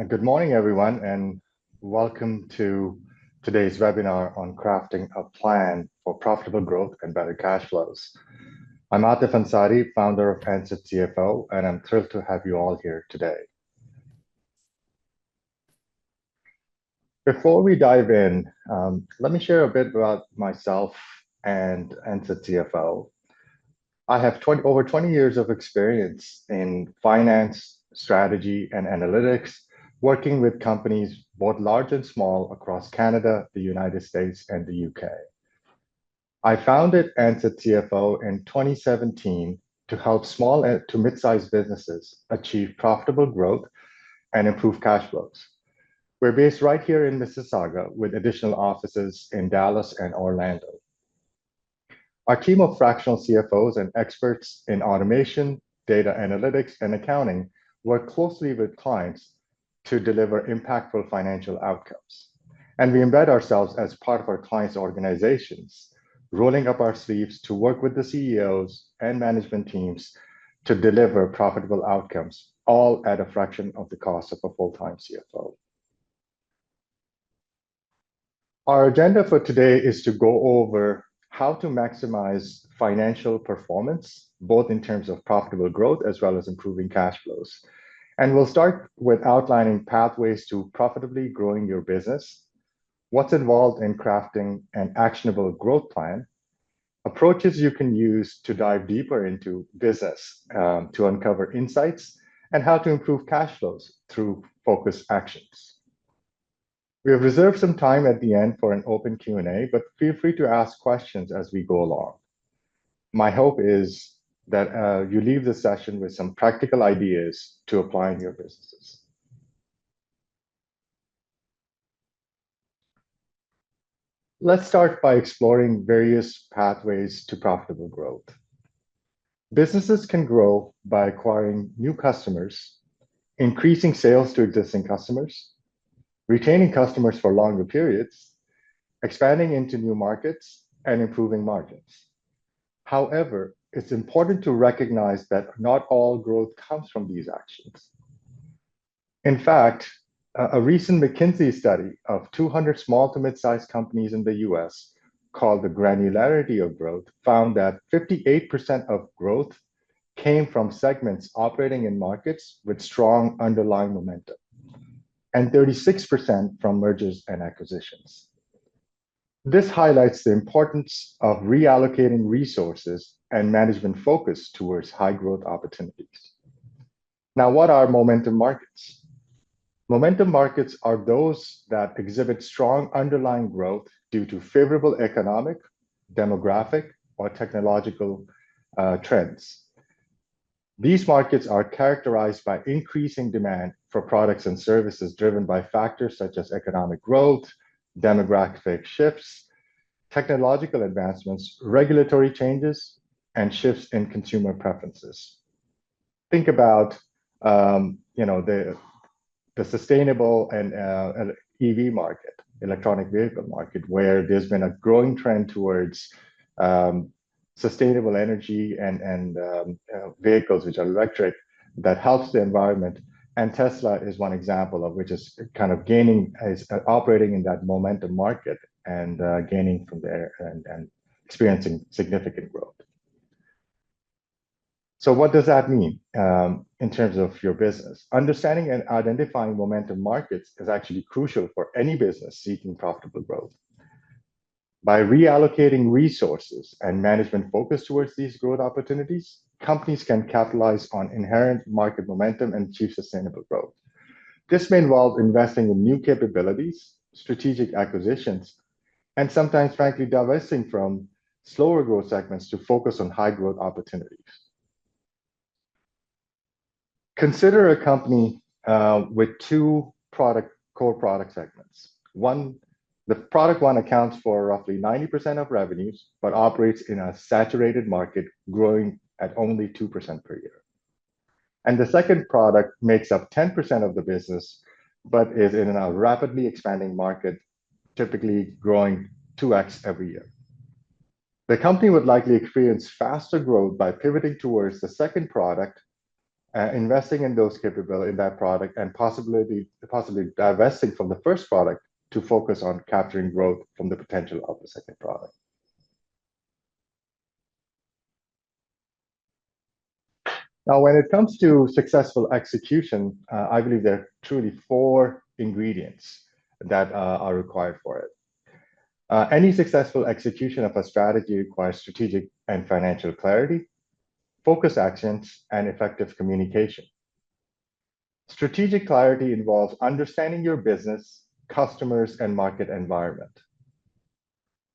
Good morning, everyone, and welcome to today's webinar on crafting a plan for profitable growth and better cash flows. I'm Atif Ansari, founder of Ansett CFO, and I'm thrilled to have you all here today. Before we dive in, let me share a bit about myself and Ansett CFO. I have over 20 years of experience in finance, strategy, and analytics, working with companies both large and small across Canada, the United States, and the UK. I founded Ansett CFO in 2017 to help small to mid-sized businesses achieve profitable growth and improve cash flows. We're based right here in Mississauga with additional offices in Dallas and Orlando. Our team of fractional CFOs and experts in automation, data analytics, and accounting work closely with clients to deliver impactful financial outcomes. And we embed ourselves as part of our clients' organizations, rolling up our sleeves to work with the CEOs and management teams to deliver profitable outcomes, all at a fraction of the cost of a full-time CFO. Our agenda for today is to go over how to maximize financial performance, both in terms of profitable growth as well as improving cash flows. And we'll start with outlining pathways to profitably growing your business, what's involved in crafting an actionable growth plan, approaches you can use to dive deeper into business to uncover insights, and how to improve cash flows through focused actions. We have reserved some time at the end for an open Q&A, but feel free to ask questions as we go along. My hope is that you leave the session with some practical ideas to apply in your businesses. Let's start by exploring various pathways to profitable growth. Businesses can grow by acquiring new customers, increasing sales to existing customers, retaining customers for longer periods, expanding into new markets, and improving margins. However, it's important to recognize that not all growth comes from these actions. In fact, a recent McKinsey study of 200 small to mid-sized companies in the US called the granularity of growth found that 58% of growth came from segments operating in markets with strong underlying momentum, and 36% from mergers and acquisitions. This highlights the importance of reallocating resources and management focus towards high growth opportunities. Now, what are momentum markets? Momentum markets are those that exhibit strong underlying growth due to favorable economic, demographic, or technological trends. These markets are characterized by increasing demand for products and services driven by factors such as economic growth, demographic shifts, technological advancements, regulatory changes, and shifts in consumer preferences. Think about the sustainable and EV market, electronic vehicle market, where there's been a growing trend towards sustainable energy and vehicles which are electric that helps the environment. And Tesla is one example of which is kind of operating in that momentum market and gaining from there and experiencing significant growth. So what does that mean in terms of your business? Understanding and identifying momentum markets is actually crucial for any business seeking profitable growth. By reallocating resources and management focus towards these growth opportunities, companies can capitalize on inherent market momentum and achieve sustainable growth. This may involve investing in new capabilities, strategic acquisitions, and sometimes, frankly, divesting from slower growth segments to focus on high growth opportunities. Consider a company with two core product segments. The product one accounts for roughly 90% of revenues, but operates in a saturated market, growing at only 2% per year. And the second product makes up 10% of the business, but is in a rapidly expanding market, typically growing 2x every year. The company would likely experience faster growth by pivoting towards the second product investing in those capability in that product, and possibly divesting from the first product to focus on capturing growth from the potential of the second product. Now, when it comes to successful execution, I believe there are truly four ingredients that are required for it. Any successful execution of a strategy requires strategic and financial clarity, focused actions, and effective communication. Strategic clarity involves understanding your business, customers, and market environment.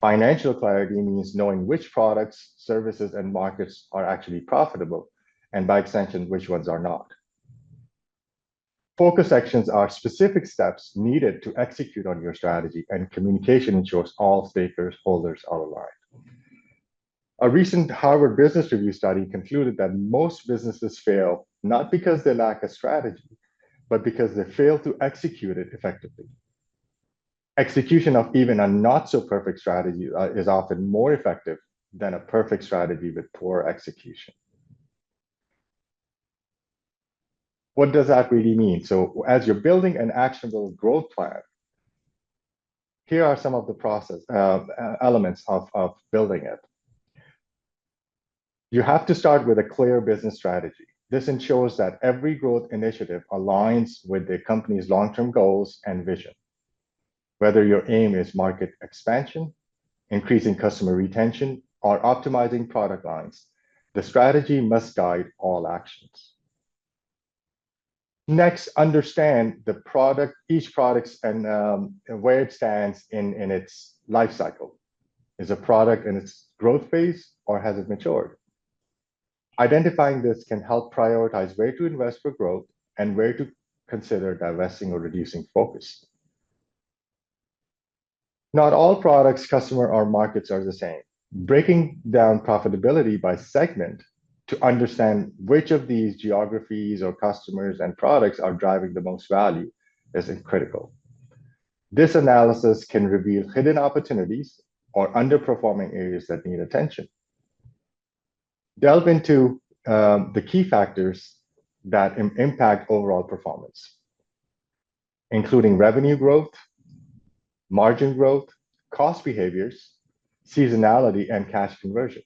Financial clarity means knowing which products, services, and markets are actually profitable, and by extension, which ones are not. Focus actions are specific steps needed to execute on your strategy, and communication ensures all stakeholders are aligned. A recent Harvard Business Review study concluded that most businesses fail not because they lack a strategy, but because they fail to execute it effectively. Execution of even a not so perfect strategy is often more effective than a perfect strategy with poor execution. What does that really mean? So as you're building an actionable growth plan, here are some of the process elements of building it. You have to start with a clear business strategy. This ensures that every growth initiative aligns with the company's long-term goals and vision. Whether your aim is market expansion, increasing customer retention, or optimizing product lines, the strategy must guide all actions. Next, understand the product, each product and where it stands in its life cycle. Is a product in its growth phase or has it matured? Identifying this can help prioritize where to invest for growth and where to consider divesting or reducing focus. Not all products, customer, or markets are the same. Breaking down profitability by segment to understand which of these geographies or customers and products are driving the most value is critical. This analysis can reveal hidden opportunities or underperforming areas that need attention. Delve into the key factors that impact overall performance, including revenue growth, margin growth, cost behaviors, seasonality, and cash conversion.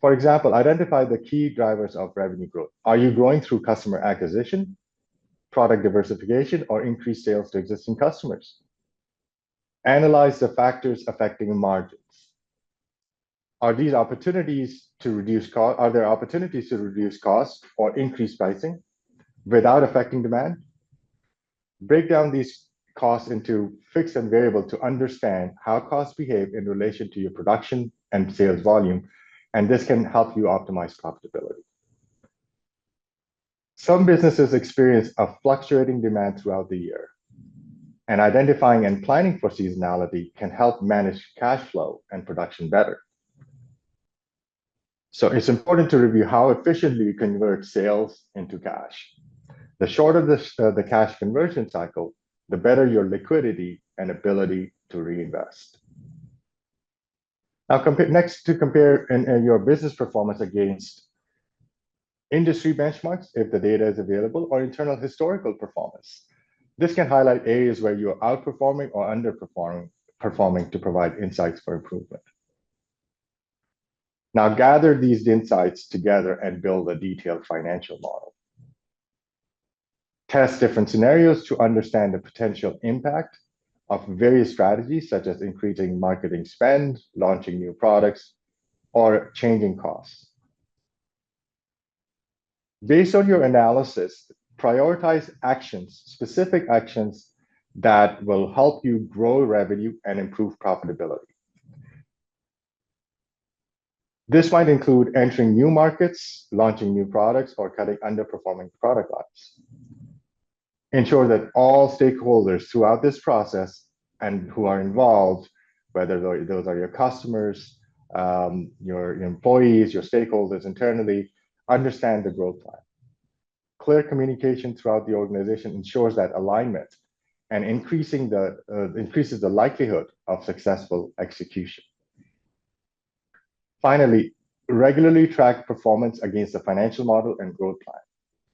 For example, identify the key drivers of revenue growth. Are you growing through customer acquisition, product diversification, or increased sales to existing customers? Analyze the factors affecting margins. Are there opportunities to reduce costs or increase pricing without affecting demand? Break down these costs into fixed and variable to understand how costs behave in relation to your production and sales volume, and this can help you optimize profitability. Some businesses experience a fluctuating demand throughout the year, and identifying and planning for seasonality can help manage cash flow and production better. So it's important to review how efficiently you convert sales into cash. The shorter the cash conversion cycle, the better your liquidity and ability to reinvest. Now, compare your business performance against industry benchmarks, if the data is available, or internal historical performance. This can highlight areas where you are outperforming or underperforming to provide insights for improvement. Now, gather these insights together and build a detailed financial model. Test different scenarios to understand the potential impact of various strategies, such as increasing marketing spend, launching new products, or changing costs. Based on your analysis, prioritize actions, specific actions that will help you grow revenue and improve profitability. This might include entering new markets, launching new products, or cutting underperforming product lines. Ensure that all stakeholders throughout this process and who are involved, whether those are your customers, your employees, your stakeholders internally, understand the growth plan. Clear communication throughout the organization ensures that alignment and increases the likelihood of successful execution. Finally, regularly track performance against the financial model and growth plan.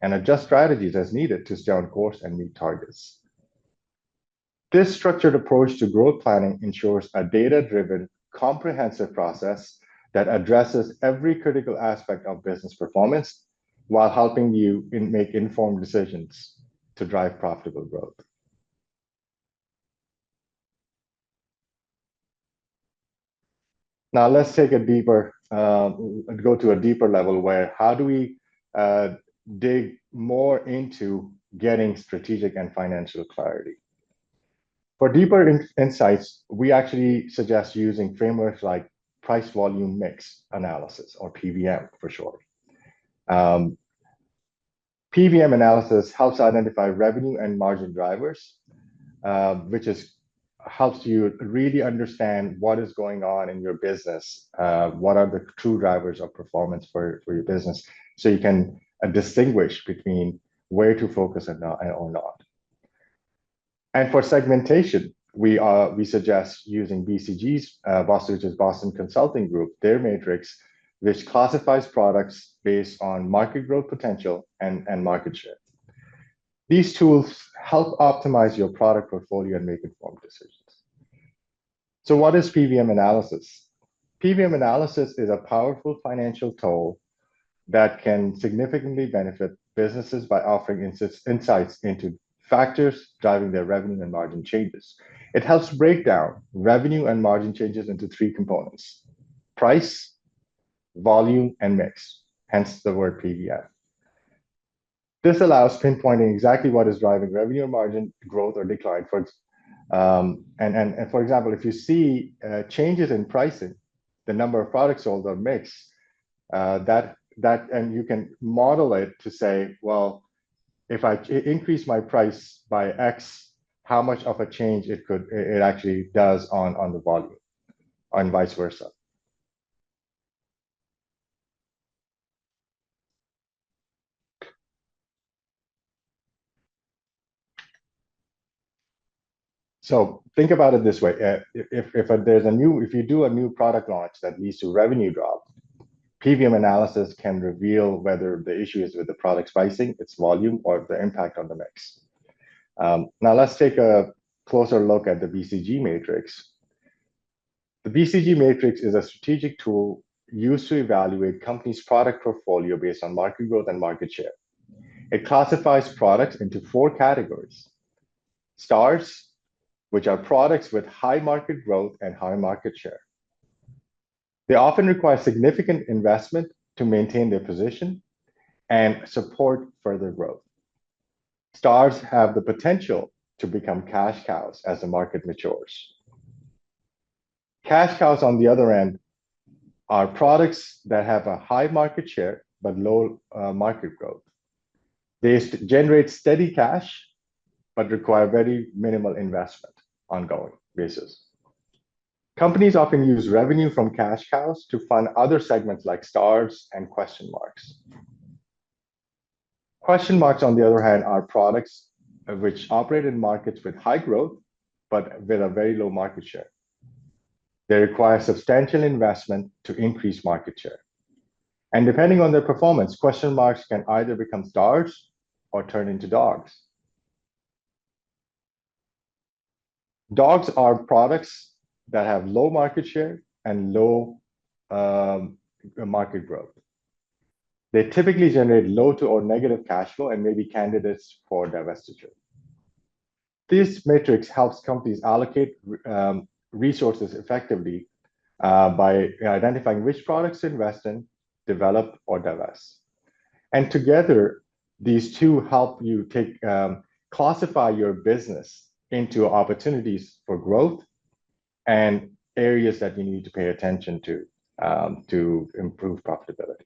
and adjust strategies as needed to stay on course and meet targets. This structured approach to growth planning ensures a data-driven, comprehensive process that addresses every critical aspect of business performance while helping you make informed decisions to drive profitable growth. Now let's take a deeper, go to a deeper level where how do we dig more into getting strategic and financial clarity? For deeper insights, we actually suggest using frameworks like price volume mix analysis, or PVM for short. PVM analysis helps identify revenue and margin drivers, which helps you really understand what is going on in your business, what are the true drivers of performance for your business, so you can distinguish between where to focus or not. And for segmentation, we suggest using BCG's, which is Boston Consulting Group, their matrix, which classifies products based on market growth potential and market share. These tools help optimize your product portfolio and make informed decisions. So what is PVM analysis? PVM analysis is a powerful financial tool that can significantly benefit businesses by offering insights into factors driving their revenue and margin changes. It helps break down revenue and margin changes into three components: price, volume, and mix, hence the word PVM. This allows pinpointing exactly what is driving revenue or margin growth or decline. For example, if you see changes in pricing, the number of products sold or mix, and you can model it to say, well, if I increase my price by X, how much of a change it actually does on the volume, and vice versa. So think about it this way: if you do a new product launch that leads to revenue drop, PVM analysis can reveal whether the issue is with the product's pricing, its volume, or the impact on the mix. Now let's take a closer look at the BCG matrix. The BCG matrix is a strategic tool used to evaluate companies' product portfolio based on market growth and market share. It classifies products into four categories: stars, which are products with high market growth and high market share. They often require significant investment to maintain their position and support further growth. Stars have the potential to become cash cows as the market matures. Cash cows, on the other end, are products that have a high market share but low market growth. They generate steady cash but require very minimal investment ongoing basis. Companies often use revenue from cash cows to fund other segments like stars and question marks. Question marks, on the other hand, are products which operate in markets with high growth but with a very low market share. They require substantial investment to increase market share. And depending on their performance, question marks can either become stars or turn into dogs. Dogs are products that have low market share and low market growth. They typically generate low to or negative cash flow and may be candidates for divestiture. This matrix helps companies allocate resources effectively by identifying which products to invest in, develop, or divest. And together, these two help you classify your business into opportunities for growth and areas that you need to pay attention to improve profitability.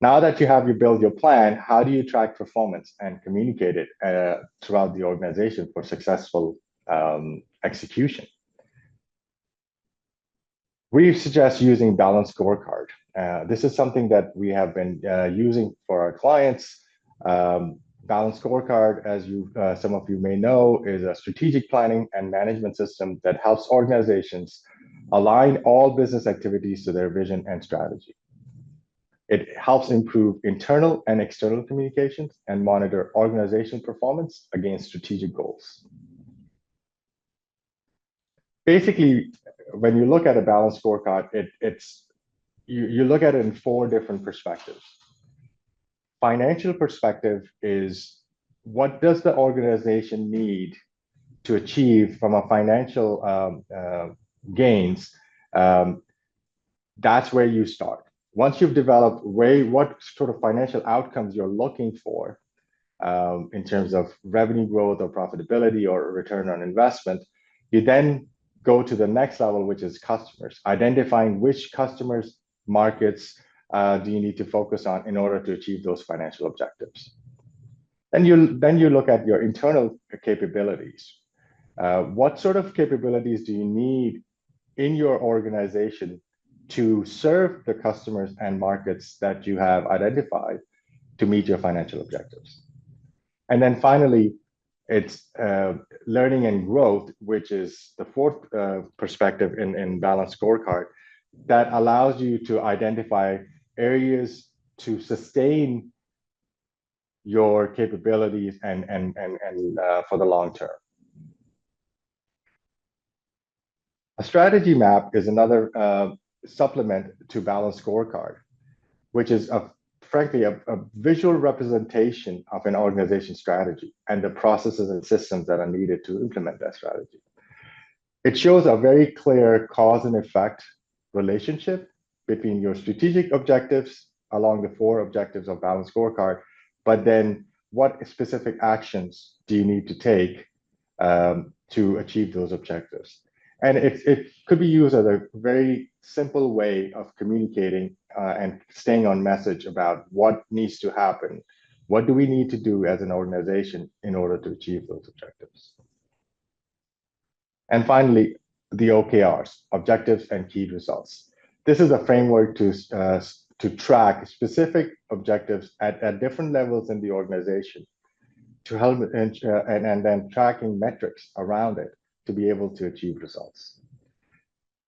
Now that you have built your plan, how do you track performance and communicate it throughout the organization for successful execution? We suggest using balanced scorecard. This is something that we have been using for our clients. Balanced scorecard, as some of you may know, is a strategic planning and management system that helps organizations align all business activities to their vision and strategy. It helps improve internal and external communications and monitor organization performance against strategic goals. Basically, when you look at a balanced scorecard, you look at it in four different perspectives. Financial perspective is, what does the organization need to achieve from a financial gains? That's where you start. Once you've developed what sort of financial outcomes you're looking for in terms of revenue growth or profitability or return on investment, you then go to the next level, which is customers, identifying which customers, markets do you need to focus on in order to achieve those financial objectives. Then you look at your internal capabilities. What sort of capabilities do you need in your organization to serve the customers and markets that you have identified to meet your financial objectives? And then finally, it's learning and growth, which is the fourth perspective in balanced scorecard, that allows you to identify areas to sustain your capabilities and for the long term. A strategy map is another supplement to balanced scorecard, which is frankly a visual representation of an organization strategy and the processes and systems that are needed to implement that strategy. It shows a very clear cause and effect relationship between your strategic objectives along the four objectives of balanced scorecard, but then what specific actions do you need to take to achieve those objectives? And it could be used as a very simple way of communicating and staying on message about what needs to happen. What do we need to do as an organization in order to achieve those objectives? And finally, the OKRs, objectives and key results. This is a framework to track specific objectives at different levels in the organization to help and then tracking metrics around it to be able to achieve results.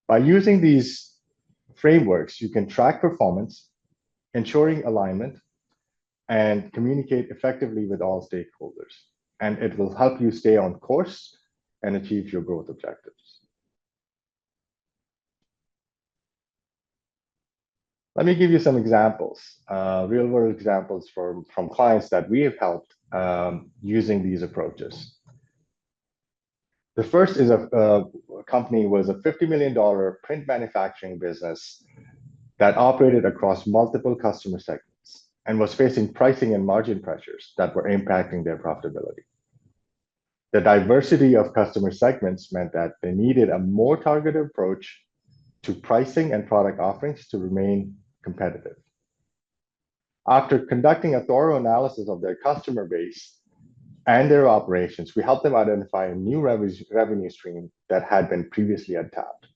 By using these frameworks, you can track performance, ensuring alignment, and communicate effectively with all stakeholders. And it will help you stay on course and achieve your growth objectives. Let me give you some examples, real-world examples from clients that we have helped using these approaches. The first is a company was a $50 million print manufacturing business that operated across multiple customer segments and was facing pricing and margin pressures that were impacting their profitability. The diversity of customer segments meant that they needed a more targeted approach to pricing and product offerings to remain competitive. After conducting a thorough analysis of their customer base and their operations, we helped them identify a new revenue stream that had been previously untapped.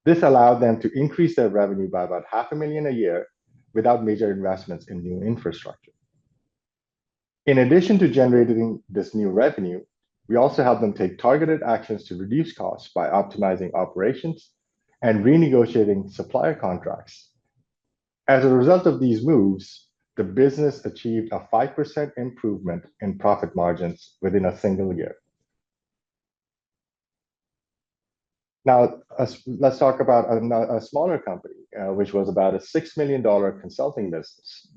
This allowed them to increase their revenue by about $500,000 a year without major investments in new infrastructure. In addition to generating this new revenue, we also helped them take targeted actions to reduce costs by optimizing operations and renegotiating supplier contracts. As a result of these moves, the business achieved a 5% improvement in profit margins within a single year. Now, let's talk about a smaller company, which was about a $6 million consulting business.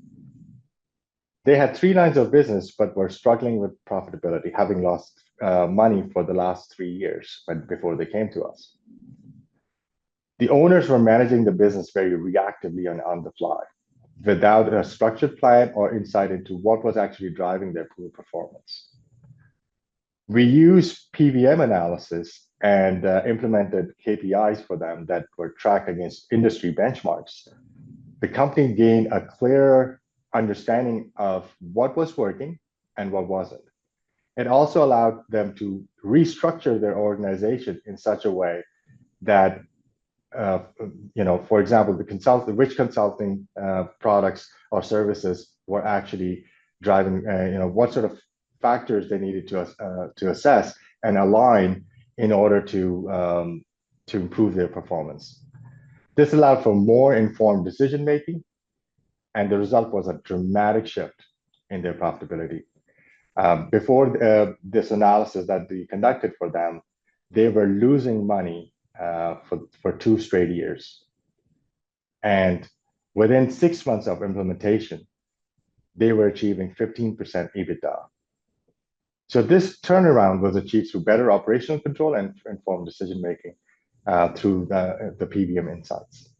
They had 3 lines of business, but were struggling with profitability, having lost money for the last 3 years before they came to us. The owners were managing the business very reactively and on the fly, without a structured plan or insight into what was actually driving their poor performance. We used PVM analysis and implemented KPIs for them that were tracked against industry benchmarks. The company gained a clearer understanding of what was working and what wasn't. It also allowed them to restructure their organization in such a way that for example, which consulting products or services were actually driving, what sort of factors they needed to assess and align in order to to improve their performance. This allowed for more informed decision-making, and the result was a dramatic shift in their profitability. Before this analysis that we conducted for them, they were losing money for 2 straight years. And within 6 months of implementation, they were achieving 15% EBITDA. So this turnaround was achieved through better operational control and informed decision-making through the PBM insights.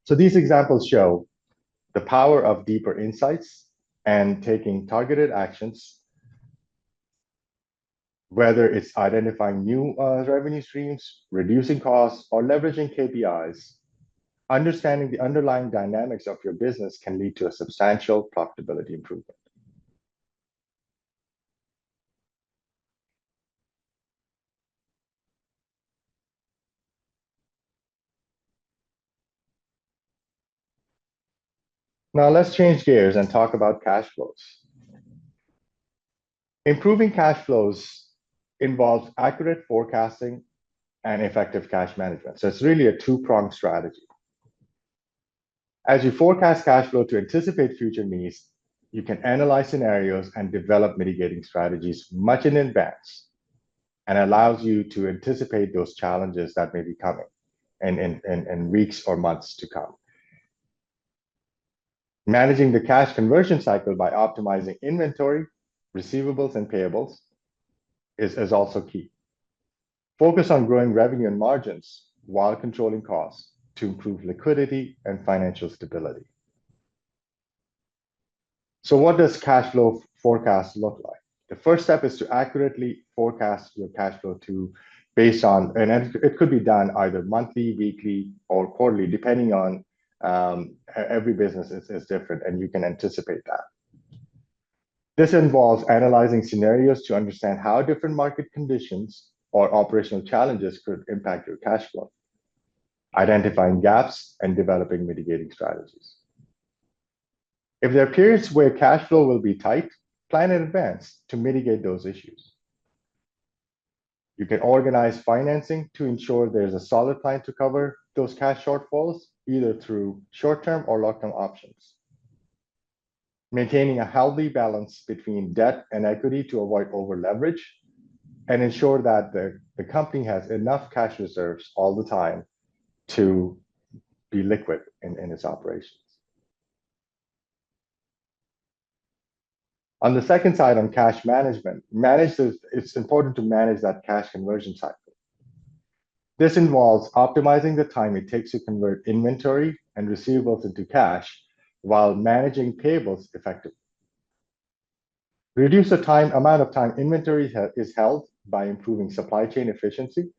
So these examples show the power of deeper insights and taking targeted actions, whether it's identifying new revenue streams, reducing costs, or leveraging KPIs. Understanding the underlying dynamics of your business can lead to a substantial profitability improvement. Now let's change gears and talk about cash flows. Improving cash flows involves accurate forecasting and effective cash management. So it's really a two-pronged strategy. As you forecast cash flow to anticipate future needs, you can analyze scenarios and develop mitigating strategies much in advance, and allows you to anticipate those challenges that may be coming in weeks or months to come. Managing the cash conversion cycle by optimizing inventory, receivables, and payables is also key. Focus on growing revenue and margins while controlling costs to improve liquidity and financial stability. So what does cash flow forecast look like? The first step is to accurately forecast your cash flow based on, and it could be done either monthly, weekly, or quarterly, depending on every business is different, and you can anticipate that. This involves analyzing scenarios to understand how different market conditions or operational challenges could impact your cash flow, identifying gaps, and developing mitigating strategies. If there are periods where cash flow will be tight, plan in advance to mitigate those issues. You can organize financing to ensure there's a solid plan to cover those cash shortfalls, either through short-term or long-term options. Maintaining a healthy balance between debt and equity to avoid over-leverage, and ensure that the company has enough cash reserves all the time to be liquid in its operations. On the second side, on cash management, it's important to manage that cash conversion cycle. This involves optimizing the time it takes to convert inventory and receivables into cash while managing payables effectively. Reduce the amount of time inventory is held by improving supply chain efficiency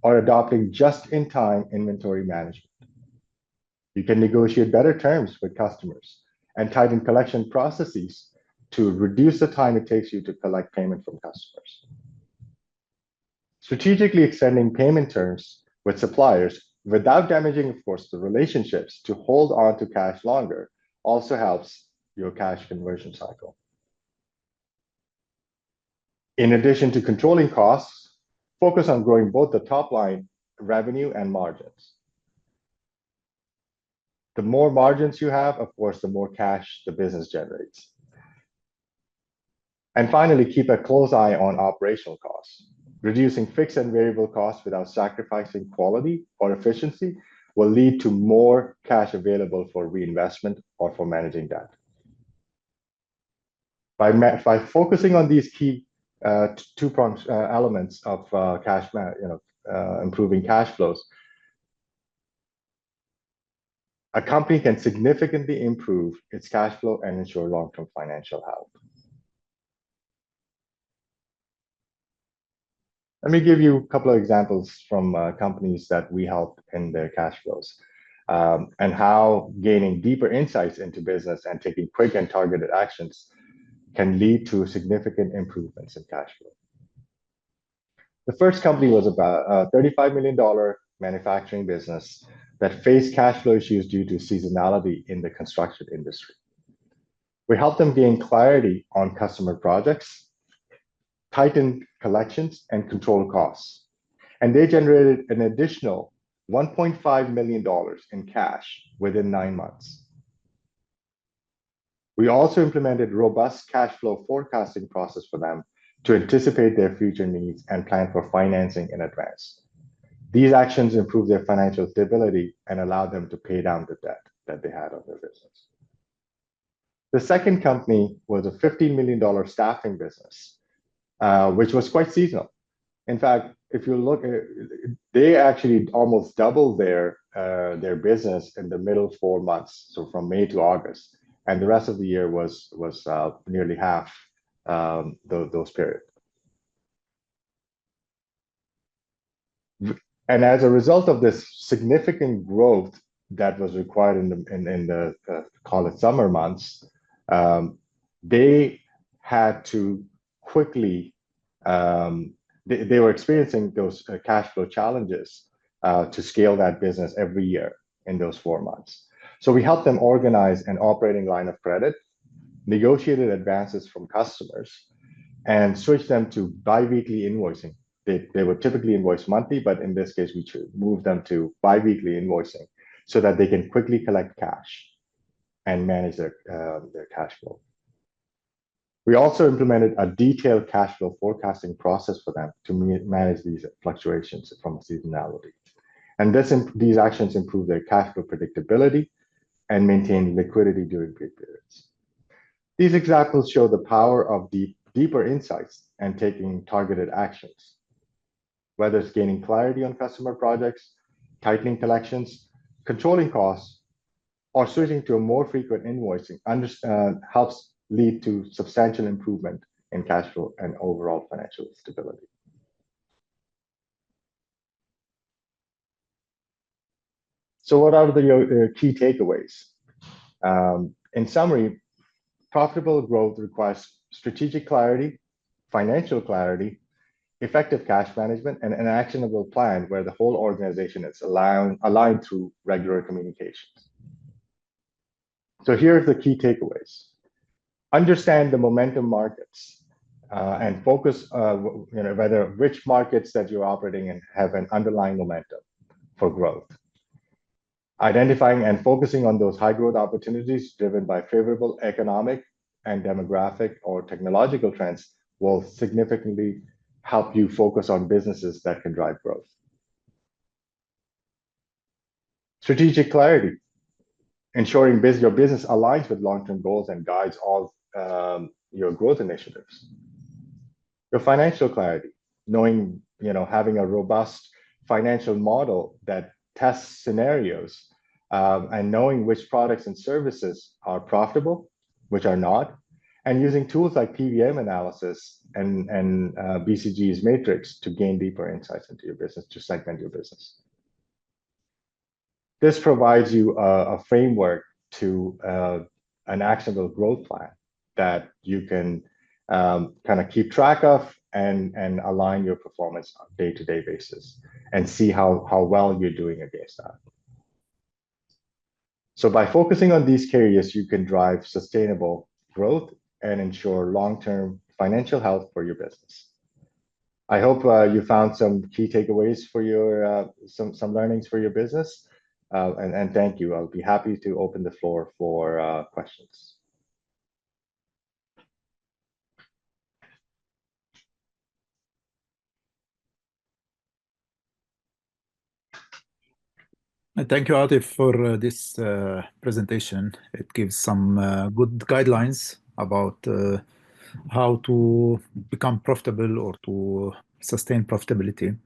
or adopting just-in-time inventory management. You can negotiate better terms with customers and tighten collection processes to reduce the time it takes you to collect payment from customers. Strategically extending payment terms with suppliers without damaging, of course, the relationships to hold on to cash longer also helps your cash conversion cycle. In addition to controlling costs, focus on growing both the top line revenue and margins. The more margins you have, of course, the more cash the business generates. And finally, keep a close eye on operational costs. Reducing fixed and variable costs without sacrificing quality or efficiency will lead to more cash available for reinvestment or for managing debt. By focusing on these key two-pronged elements of improving cash flows, a company can significantly improve its cash flow and ensure long-term financial health. Let me give you a couple of examples from companies that we help in their cash flows, and how gaining deeper insights into business and taking quick and targeted actions can lead to significant improvements in cash flow. The first company was about a $35 million manufacturing business that faced cash flow issues due to seasonality in the construction industry. We helped them gain clarity on customer projects, tighten collections, and control costs. And they generated an additional $1.5 million in cash within 9 months. We also implemented robust cash flow forecasting process for them to anticipate their future needs and plan for financing in advance. These actions improved their financial stability and allowed them to pay down the debt that they had on their business. The second company was a $15 million staffing business, which was quite seasonal. In fact, if you look, they actually almost doubled their business in the middle 4 months, so from May to August, and the rest of the year was nearly half those periods. And as a result of this significant growth that was required in the call it summer months, they had to quickly. They were experiencing those cash flow challenges to scale that business every year in those 4 months. So we helped them organize an operating line of credit, negotiated advances from customers, and switched them to bi-weekly invoicing. They would typically invoice monthly, but in this case, we moved them to bi-weekly invoicing so that they can quickly collect cash and manage their cash flow. We also implemented a detailed cash flow forecasting process for them to manage these fluctuations from seasonality. And these actions improve their cash flow predictability and maintain liquidity during peak periods. These examples show the power of deeper insights and taking targeted actions, whether it's gaining clarity on customer projects, tightening collections, controlling costs, or switching to a more frequent invoicing helps lead to substantial improvement in cash flow and overall financial stability. So what are the key takeaways? In summary, profitable growth requires strategic clarity, financial clarity, effective cash management, and an actionable plan where the whole organization is aligned through regular communications. So here are the key takeaways. Understand the momentum markets and focus whether which markets that you're operating in have an underlying momentum for growth. Identifying and focusing on those high growth opportunities driven by favorable economic and demographic or technological trends will significantly help you focus on businesses that can drive growth. Strategic clarity, ensuring your business aligns with long-term goals and guides all your growth initiatives. Your financial clarity, knowing, having a robust financial model that tests scenarios and knowing which products and services are profitable, which are not, and using tools like PVM analysis and BCG's matrix to gain deeper insights into your business, to segment your business. This provides you a framework to an actionable growth plan that you can kind of keep track of and align your performance on a day-to-day basis and see how well you're doing against that. So by focusing on these areas, you can drive sustainable growth and ensure long-term financial health for your business. I hope you found some key takeaways for your some learnings for your business, and thank you. I'll be happy to open the floor for questions. Thank you, Atif, for this presentation. It gives some good guidelines about how to become profitable or to sustain profitability.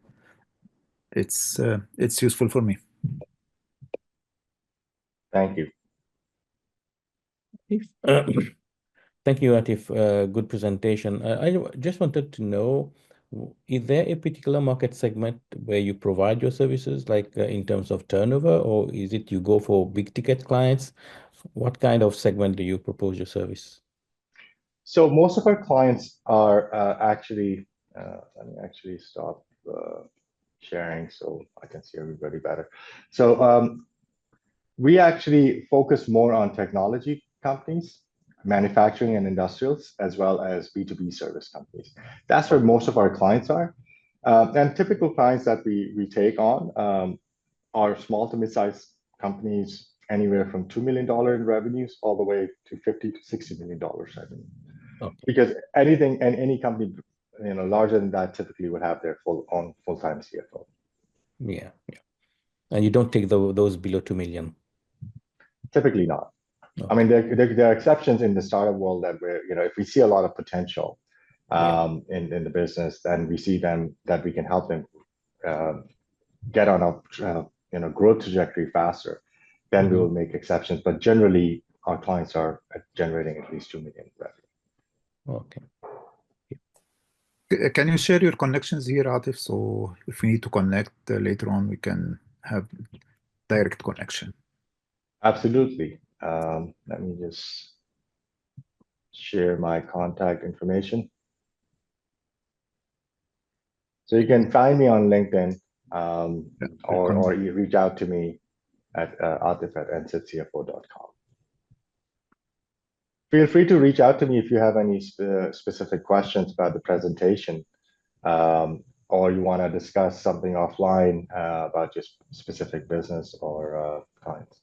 It's useful for me. Thank you. Thank you, Atif. Good presentation. I just wanted to know, is there a particular market segment where you provide your services, like in terms of turnover, or is it you go for big ticket clients? What kind of segment do you propose your service? So most of our clients are actually, let me actually stop sharing so I can see everybody better. So we actually focus more on technology companies, manufacturing and industrials, as well as B2B service companies. That's where most of our clients are. And typical clients that we take on are small to mid-sized companies, anywhere from $2 million in revenues all the way to $50 to $60 million revenue. Okay. Because anything and any company, larger than that typically would have their full-time CFO. Yeah. And you don't take those below 2 million? Typically not. Okay. I mean, there are exceptions in the startup world that where, if we see a lot of potential in the business, then we see them that we can help them get on a growth trajectory faster, then we will make exceptions. But generally, our clients are generating at least 2 million revenue. Okay. Can you share your connections here, Atif? So if we need to connect later on, we can have direct connection. Absolutely. Let me just share my contact information. So you can find me on LinkedIn or you reach out to me at atif@ncitcfo.com. Feel free to reach out to me if you have any specific questions about the presentation, or you want to discuss something offline about just specific business or clients.